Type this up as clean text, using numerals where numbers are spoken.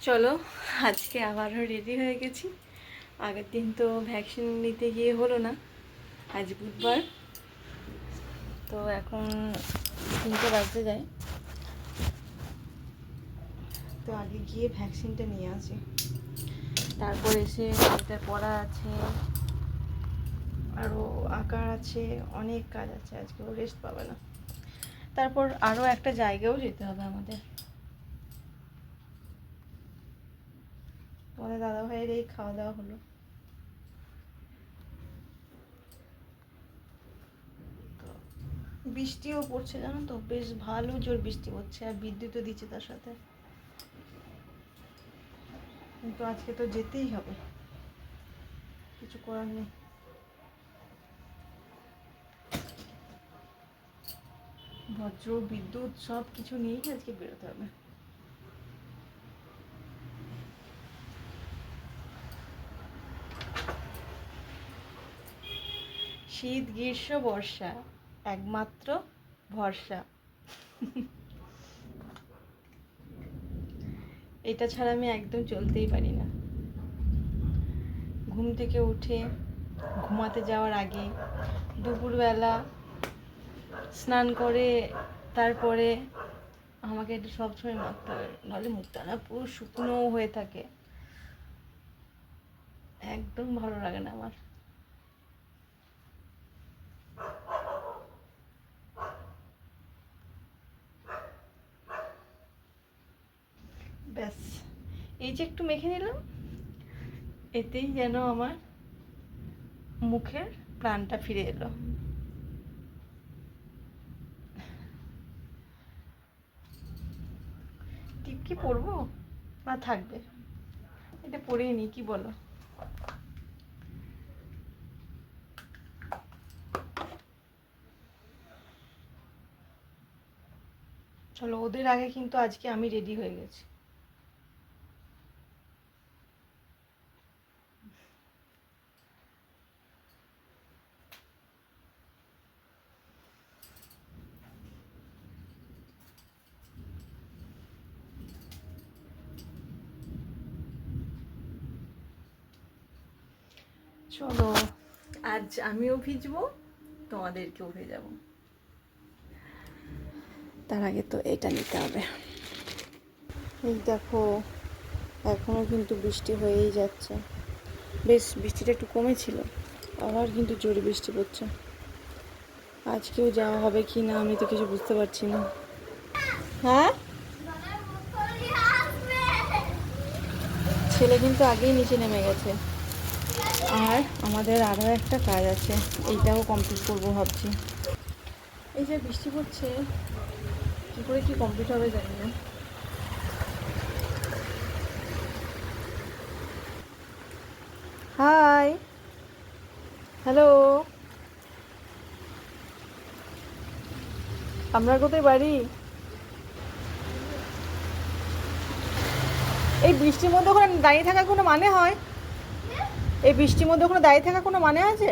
চলো আজকে আবারও রেডি হয়ে গেছি। আগের দিন তো ভ্যাকসিন নিতে গিয়ে হলো না, আজ বুধবার তো এখন 3টে বাজতে যায়, তো আগে গিয়ে ভ্যাকসিনটা নিয়ে আসি। তারপর এসে এটা পড়া আছে, আরও আঁকার আছে, অনেক কাজ আছে, আজকে ও রেস্ট পাবে না। তারপর আরও একটা জায়গাও যেতে হবে আমাদের। তোমাদের দাদাভাইয়ের এই খাওয়া দাওয়া হলো। বৃষ্টিও পড়ছে জানো তো, বেশ ভালো জোর বৃষ্টি পড়ছে, আর বিদ্যুৎও দিচ্ছে তার সাথে। কিন্তু আজকে তো যেতেই হবে, কিছু করার নেই। বজ্র বিদ্যুৎ সব কিছু নিয়েই আজকে বেরোতে হবে। শীত গ্রীষ্ম বর্ষা একমাত্র ভরসা, এটা ছাড়া আমি একদম চলতেই পারি না। ঘুম থেকে উঠে ঘুমাতে যাওয়ার আগে দুপুরবেলা স্নান করে তারপরে আমাকে এটা সবসময় মাখতে হবে, নাহলে মুখটা না পুরো শুকনো হয়ে থাকে, একদম ভালো লাগে না আমার। ব্যাস এই যে একটু মেখে নিলাম, এতেই যেন আমার মুখের প্রাণটা ফিরে এলো। টিপ কি পরবো না থাকবে, এটা পরেই নি, কি বলো? চলো ওদের আগে কিন্তু আজকে আমি রেডি হয়ে গেছি। চলো আজ আমিও ভিজবো, তোমাদেরকেও ভেজাবো। তার আগে তো এটা নিতে হবে। এই দেখো এখনো কিন্তু বৃষ্টি হয়েই যাচ্ছে, বেশ বৃষ্টিটা একটু কমেছিল, আবার কিন্তু জোরে বৃষ্টি পড়ছে। আজকেও যাওয়া হবে কি না আমি তো কিছু বুঝতে পারছি না। হ্যাঁ, ছেলে কিন্তু আগেই নিচে নেমে গেছে, আর আমাদের আরও একটা কাজ আছে, এইটাও কমপ্লিট করবো ভাবছি। এই যে বৃষ্টি পড়ছে, কী করে কি কমপ্লিট হবে জানি না। হাই, হ্যালো, আপনার কোথায় বাড়ি? এই বৃষ্টির মধ্যে ওখানে দাঁড়িয়ে থাকার কোনো মানে হয়? এই বৃষ্টির মধ্যে ওখানে দাঁড়িয়ে থাকার কোনো মানে আছে?